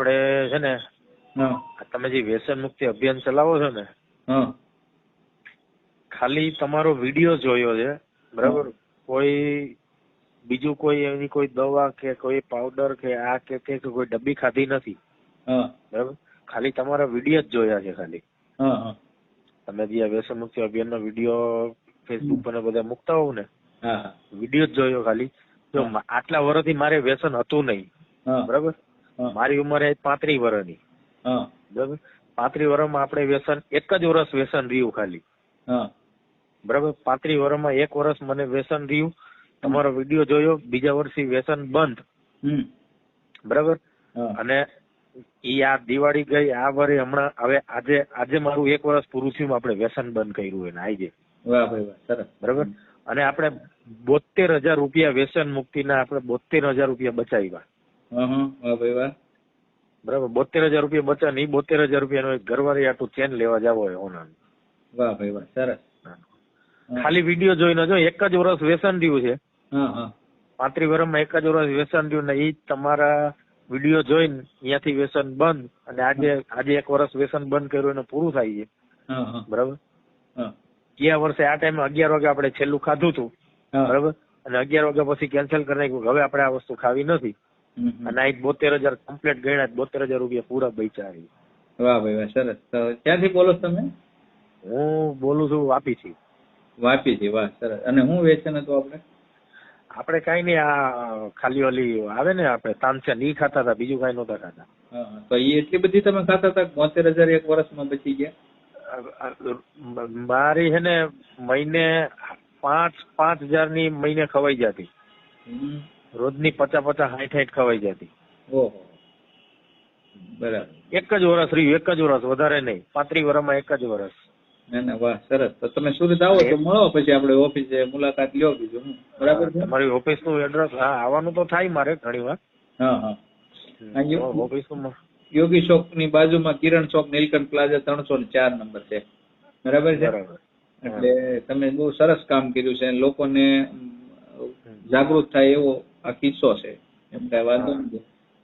આપણે છે ને હા તમે જે વ્યસન મુક્તિ અભિયાન ચલાવો છો ને, હા ખાલી તમારો વિડીયો જોયો છે, બરાબર? કોઈ બીજું કોઈ એની કોઈ દવા કે કોઈ પાવડર કે આ કે કોઈ ડબ્બી ખાધી નથી, હા બરાબર? ખાલી તમારા વિડીયો જ જોયા છે ખાલી. હા હા તમે જે વ્યસન મુક્તિ અભિયાનનો વિડીયો ફેસબુક પર બધા મૂકતા હોવ ને, હા વિડીયો જ જોયો ખાલી. જો આટલા વર્ષથી મારે વ્યસન હતું નહીં, હા બરાબર? મારી ઉંમર 35 વર્ષની, હા બરાબર? 35 વર્ષમાં આપણે વ્યસન એક જ વર્ષ વ્યસન રહ્યું ખાલી, હા બરાબર? 35 વર્ષમાં એક વર્ષ મને વ્યસન રહ્યું. તમારો વિડીયો જોયો, બીજા વર્ષથી વ્યસન બંધ, બરાબર? અને ઈ આ દિવાળી ગઈ, આ વરે હમણાં હવે આજે મારું એક વર્ષ પૂરું થયું, આપણે વ્યસન બંધ કર્યું એને આજે. વાહ ભાઈ વાહ, સરસ. બરાબર? અને આપણે 72,000 રૂપિયા વ્યસન મુક્તિના આપણે 72,000 રૂપિયા બચાવ્યા. વાહ ભાઈ વાહ. બરાબર? 72,000 રૂપિયા બચા ને 72,000 રૂપિયાનો એક ઘરવાળી આટલું ચેન લેવા જાવ હોય હોનાનું. વાહ ભાઈ વાહ, સરસ. ખાલી વિડીયો જોઈને જો એક જ વર્ષ વ્યસન રહ્યું છે. 35 વર્ષમાં એક જ વર્ષ વ્યસન રહ્યું ને એ તમારા વિડીયો જોઈને અહીંયાથી વ્યસન બંધ, અને આજે એક વર્ષ વ્યસન બંધ કર્યું એને પૂરું થાય છે, બરાબર? ગયા વર્ષે આ ટાઈમે 11 વાગે આપણે છેલ્લું ખાધું હતું, બરાબર? અને 11 વાગ્યા પછી કેન્સલ કરી નાખ્યું, હવે આપણે આ વસ્તુ ખાવી નથી, અને આ 72,000 કમ્પ્લીટ ગણ્યા, 72,000 રૂપિયા પૂરા બચ્યા. વાહ ભાઈ વાહ, સરસ. ક્યાંથી બોલો તમે? હું બોલું છું વાપીથી. વાપીથી, વાહ સરસ. અને હું વ્યસન હતું આપણે કઈ નહીં, આ ખાલી ઓલી આવે ને આપણે તાનસેન ઈ ખાતા હતા, બીજું કઈ નહોતા ખાતા. તો એ એટલી બધી તમે ખાતા હતા? 72,000 એક વર્ષમાં બચી ગયા? મારી છે ને મહિને 5,000 ની મહિને ખવાઈ જતી, રોજની 50 60 ખવાઈ જતી. ઓહો, બરાબર. એક જ વર્ષ રહ્યું, એક જ વર્ષ, વધારે નહીં. 35 વર્ષમાં એક જ વર્ષ. ના ના, વાહ સરસ. તો તમે સુરત આવો તો મળો, પછી આપણે ઓફિસે મુલાકાત લ્યો, બીજું હું. બરાબર છે? તમારી ઓફિસ નું એડ્રેસ? હા, આવવાનું તો થાય મારે ઘણી વાર. ઓફિસ નું યોગી ચોક ની બાજુમાં કિરણ ચોક, નીલકંઠ પ્લાઝા 304 નંબર છે, બરાબર છે? એટલે તમે બહુ સરસ કામ કર્યું છે, લોકોને જાગૃત થાય એવો આ કિસ્સો છે, એમ કઈ વાંધો નથી.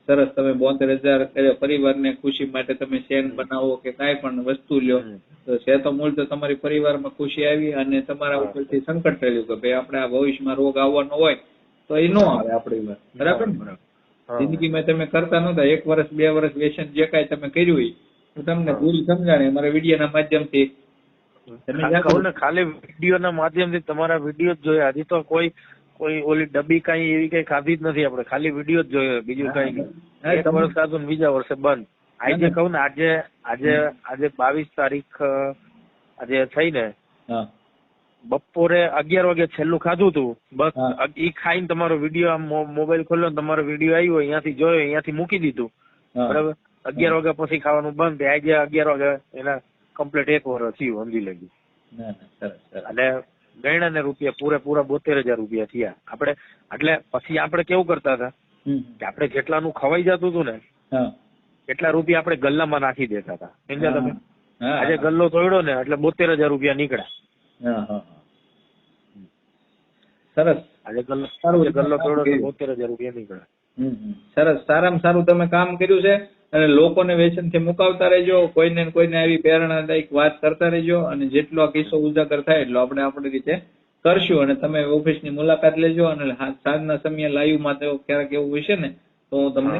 સરસ. તમે 72,000 પરિવારને ખુશી માટે તમે ચેન બનાવો કે કાંઈ પણ વસ્તુ લ્યો, તો છે તો મૂળ તો તમારી પરિવારમાં ખુશી આવી, અને તમારા ઉપરથી સંકટ ટળ્યું કે ભાઈ આપણે આ ભવિષ્યમાં રોગ આવવાનો હોય તો એ ન આવે આપણી વાત, બરાબર ને? જિંદગીમાં તમે કરતા નહોતા, 1 વર્ષ 2 વર્ષ વ્યસન જે કાંઈ તમે કર્યું હોય તો તમને ભૂલ સમજાણે અમારા વિડીયોના માધ્યમથી. ખાલી વિડીયો ના માધ્યમથી તમારા વિડીયો જ જોયા, હજી તો કોઈ ઓલી ડબ્બી કઈ એવી કઈ ખાધી જ નથી આપણે, ખાલી વિડીયો જ જોયો, બીજું કઈ નહીં. 1 વર્ષ ખાધું ને બીજા વર્ષે બંધ. આજે કહું ને, આજે 22 તારીખ આજે થઈ ને, બપોરે 11 વાગે છેલ્લું ખાધું હતું, બસ ઈ ખાઈને તમારો વિડીયો મોબાઈલ ખોલ્યો, તમારો વિડીયો આવ્યો, અહીંયાથી જોયો, અહીંયાથી મૂકી દીધું, બરાબર? 11 વાગ્યા પછી ખાવાનું બંધ. આજે 11 વાગે એના કમ્પ્લીટ 1 વર્ષ થયું, સમજી લેજો. અને ગણ્યા ને રૂપિયા પૂરેપૂરા 72,000 રૂપિયા થયા આપણે. એટલે પછી આપણે કેવું કરતા હતા કે આપણે જેટલાનું ખવાઈ જતું હતું ને, એટલા રૂપિયા આપણે ગલ્લામાં નાખી દેતા હતા, સમજ્યા તમે? આજે ગલ્લો તોડ્યો ને એટલે 72,000 રૂપિયા નીકળ્યા. સરસ. આજે ગલ્લો તોડ્યો તો 72,000 રૂપિયા નીકળ્યા. સરસ. સારામાં સારું તમે કામ કર્યું છે, અને લોકોને વ્યસનથી મુકાવતા રહેજો, કોઈને આવી પ્રેરણાદાયક વાત કરતા રહેજો, અને જેટલો આ કિસ્સો ઉજાગર થાય એટલો આપણે આપણી રીતે કરશું. અને તમે ઓફિસની મુલાકાત લેજો, અને સાંજના સમયે લાઈવમાં તો ક્યારેક એવું હશે ને તો હું તમને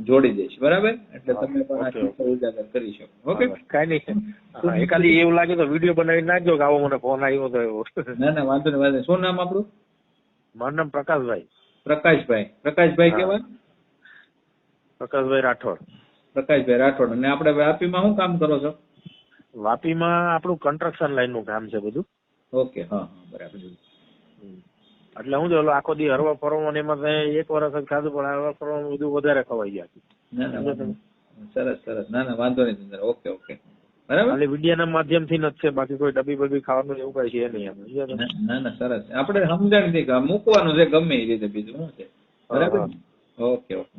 જોડી દઈશ, બરાબર? એટલે તમે પણ આ કિસ્સો ઉજાગર કરી શકો. ઓકે, કઈ નહીં. એકાદી એવું લાગે તો વિડીયો બનાવી નાખજો કે આવો મને ફોન આવ્યો તો એવો. ના ના, વાંધો નહીં, વાંધો નહીં. શું નામ આપણું? મારું નામ પ્રકાશભાઈ. પ્રકાશભાઈ કેવા? પ્રકાશભાઈ રાઠોડ. પ્રકાશભાઈ રાઠોડ. અને આપણે વાપીમાં શું કામ કરો છો? વાપીમાં આપણું કન્સ્ટ્રક્શન લાઈન નું કામ છે બધું. ઓકે, હા બરાબર. એટલે હું જો આખો દી હરવા ફરવા એમાં 1 વર્ષ જ ખાધું, પણ હરવા ફરવાનું બધું વધારે ખવાઈ ગયા. સરસ સરસ. ના ના, વાંધો નહીં. ઓકે ઓકે, બરાબર. ખાલી વિડીયો ના માધ્યમથી જ છે, બાકી કોઈ ડબ્બી બબ્બી ખાવાનું એવું કઈ છે નહીં. ના ના, સરસ. આપણે સમજણ મૂકવાનું છે ગમે એ રીતે, બીજું શું છે, બરાબર? Okay okay.